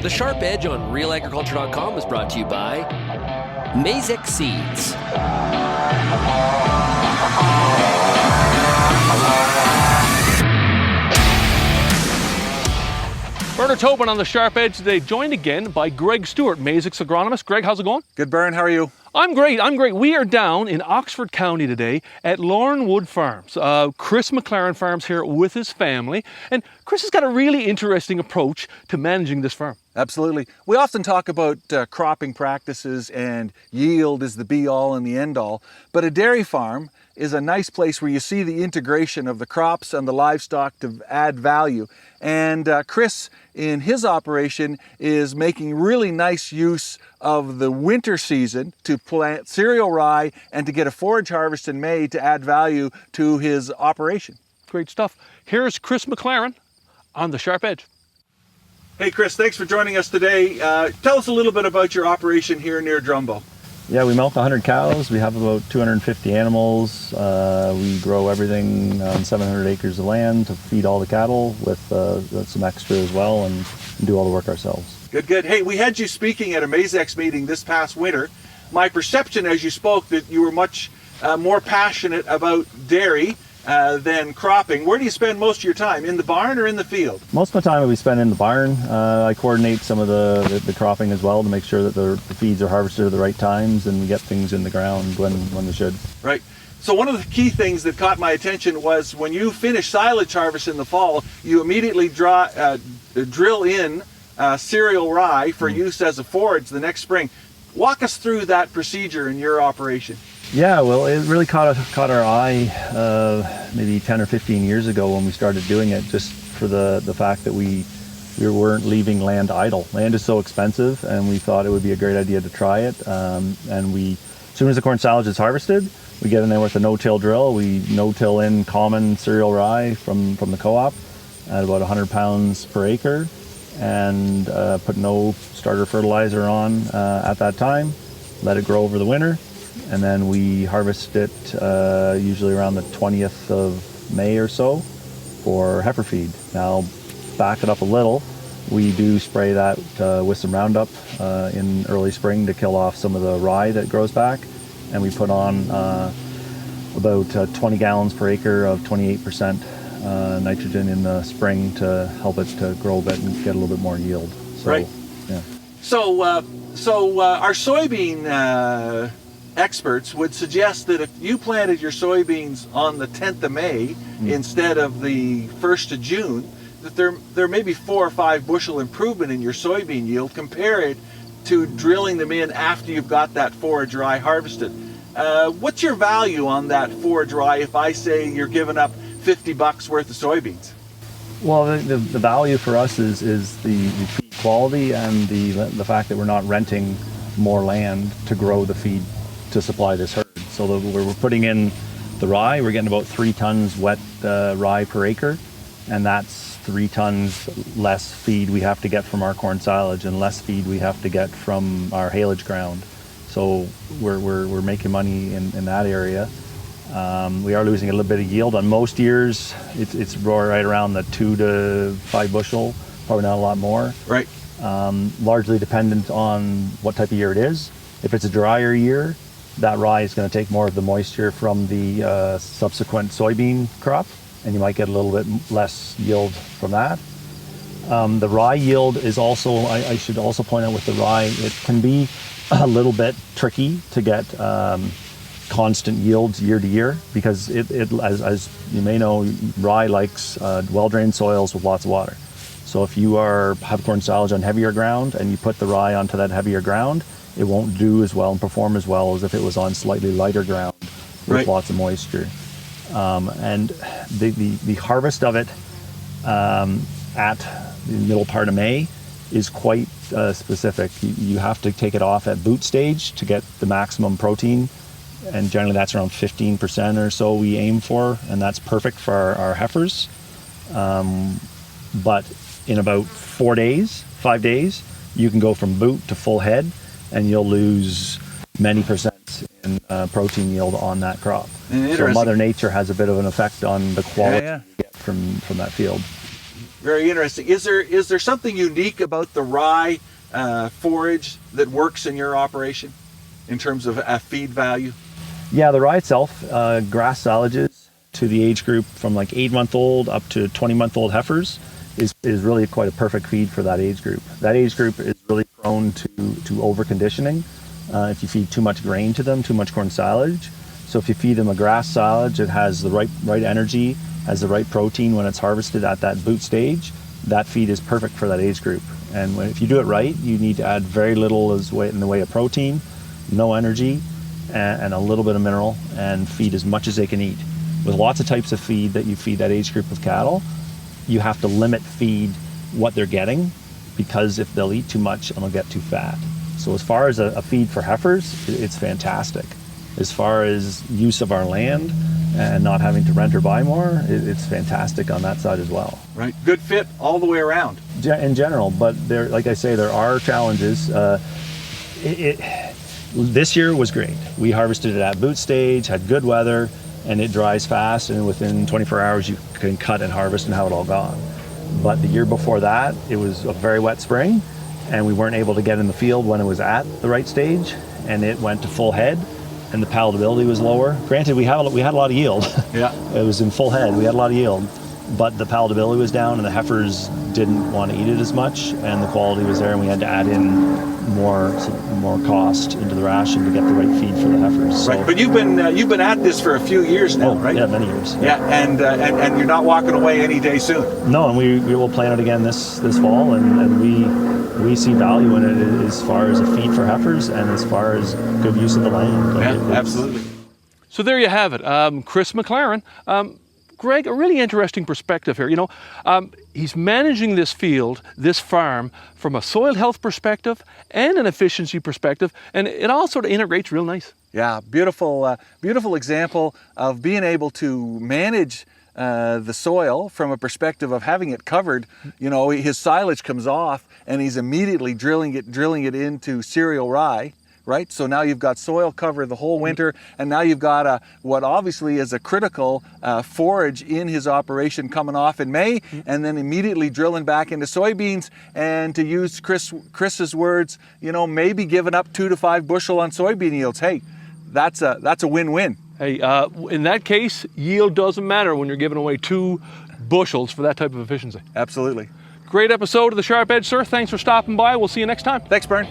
The Sharp Edge on RealAgriculture.com is brought to you by Maizex Seeds. Bernard Tobin on the Sharp Edge today, joined again by Greg Stewart Maizex, agronomist. Greg, how's it going? Good, Bern. How are you? I'm great. We are down in Oxford County today at Larenwood Farms. Chris McLaren Farms here with his family. And Chris has got a really interesting approach to managing this farm. Absolutely. We often talk about cropping practices and yield is the be-all and the end-all. But a dairy farm is a nice place where you see the integration of the crops and the livestock to add value. And Chris, in his operation, is making really nice use of the winter season to plant cereal rye and to get a forage harvest in May to add value to his operation. Great stuff. Here's Chris McLaren on the Sharp Edge. Hey Chris, thanks for joining us today. Tell us a little bit about your operation here near Drumbo. Yeah, we milk 100 cows. We have about 250 animals. We grow everything on 700 acres of land to feed all the cattle with some extra as well, and do all the work ourselves. Good, good. Hey, we had you speaking at a Maizex meeting this past winter. My perception as you spoke that you were much more passionate about dairy than cropping. Where do you spend most of your time? In the barn or in the field? Most of my time we spend in the barn. I coordinate some of the cropping as well to make sure that the feeds are harvested at the right times and we get things in the ground when they should. Right. So one of the key things that caught my attention was when you finish silage harvest in the fall, you immediately drill in cereal rye for use as a forage the next spring. Walk us through that procedure in your operation. Yeah, well, it really caught our eye maybe 10 or 15 years ago when we started doing it, just for the fact that we weren't leaving land idle. Land is so expensive, and we thought it would be a great idea to try it. And as soon as the corn silage is harvested, we get in there with a no-till drill. We no-till in common cereal rye from the co-op at about 100 pounds per acre, and put no starter fertilizer on at that time. Let it grow over the winter. And then we harvest it usually around the 20th of May or so for heifer feed. Now, back it up a little, we do spray that with some Roundup in early spring to kill off some of the rye that grows back. And we put on about 20 gallons per acre of 28% nitrogen in the spring to help it to grow a bit and get a little bit more yield. So, right. Yeah. So our soybean experts would suggest that if you planted your soybeans on the 10th of May instead of the 1st of June, that there may be 4 or 5 bushel improvement in your soybean yield compared to drilling them in after you've got that forage rye harvested. What's your value on that forage rye if I say you're giving up $50 worth of soybeans? Well, the value for us is the feed quality and the fact that we're not renting more land to grow the feed to supply this herd. So we're putting in the rye, we're getting about 3 tons wet rye per acre, and that's 3 tons less feed we have to get from our corn silage and less feed we have to get from our haylage ground. So we're making money in that area. We are losing a little bit of yield on most years. It's right around the 2 to 5 bushel, probably not a lot more. Right. Largely dependent on what type of year it is. If it's a drier year, that rye is going to take more of the moisture from the subsequent soybean crop, and you might get a little bit less yield from that. The rye yield is also, I should also point out with the rye, it can be a little bit tricky to get constant yields year to year, because as you may know, rye likes well-drained soils with lots of water. So if you have corn silage on heavier ground and you put the rye onto that heavier ground, it won't do as well and perform as well as if it was on slightly lighter ground with lots of moisture. And the harvest of it at the middle part of May is quite specific. You have to take it off at boot stage to get the maximum protein, and generally that's around 15% or so we aim for, and that's perfect for our heifers. But in about 5 days, you can go from boot to full head, and you'll lose many percent in protein yield on that crop. So Mother Nature has a bit of an effect on the quality you get from that field. Very interesting. Is there something unique about the rye forage that works in your operation in terms of a feed value? Yeah, the rye itself, grass silages to the age group from like 8-month-old up to 20-month-old heifers is really quite a perfect feed for that age group. That age group is really prone to over conditioning. If you feed too much grain to them, too much corn silage. So if you feed them a grass silage, it has the right energy, has the right protein when it's harvested at that boot stage. That feed is perfect for that age group. And if you do it right, you need to add very little in the way of protein, no energy, and a little bit of mineral, and feed as much as they can eat. With lots of types of feed that you feed that age group of cattle, you have to limit feed what they're getting, because if they'll eat too much, they'll get too fat. So as far as a feed for heifers, it's fantastic. As far as use of our land and not having to rent or buy more, it's fantastic on that side as well. Right, good fit all the way around. In general, but like I say, there are challenges. This year was great. We harvested it at boot stage, had good weather, and it dries fast, and within 24 hours you can cut and harvest and have it all gone. But the year before that, it was a very wet spring, and we weren't able to get in the field when it was at the right stage, and it went to full head, and the palatability was lower. Granted, we had a lot of yield. Yeah. It was in full head, we had a lot of yield, but the palatability was down, and the heifers didn't want to eat it as much, and the quality was there, and we had to add in more cost into the ration to get the right feed for the heifers. Right, but you've been at this for a few years now, right? Yeah, many years. Yeah, and you're not walking away any day soon. No, and we will plant it again this fall, and we see value in it as far as a feed for heifers and as far as good use of the land. Yeah, absolutely. So there you have it. Chris McLaren. Greg, a really interesting perspective here. He's managing this field, this farm, from a soil health perspective and an efficiency perspective, and it all sort of integrates real nice. Yeah, beautiful example of being able to manage the soil from a perspective of having it covered. His silage comes off, and he's immediately drilling it into cereal rye. Right, so now you've got soil cover the whole winter, and now you've got what obviously is a critical forage in his operation coming off in May, and then immediately drilling back into soybeans. And to use Chris's words, maybe giving up 2 to 5 bushel on soybean yields. Hey, that's a win-win. Hey, in that case, yield doesn't matter when you're giving away 2 bushels for that type of efficiency. Absolutely. Great episode of The Sharp Edge, sir. Thanks for stopping by. We'll see you next time. Thanks, Bern.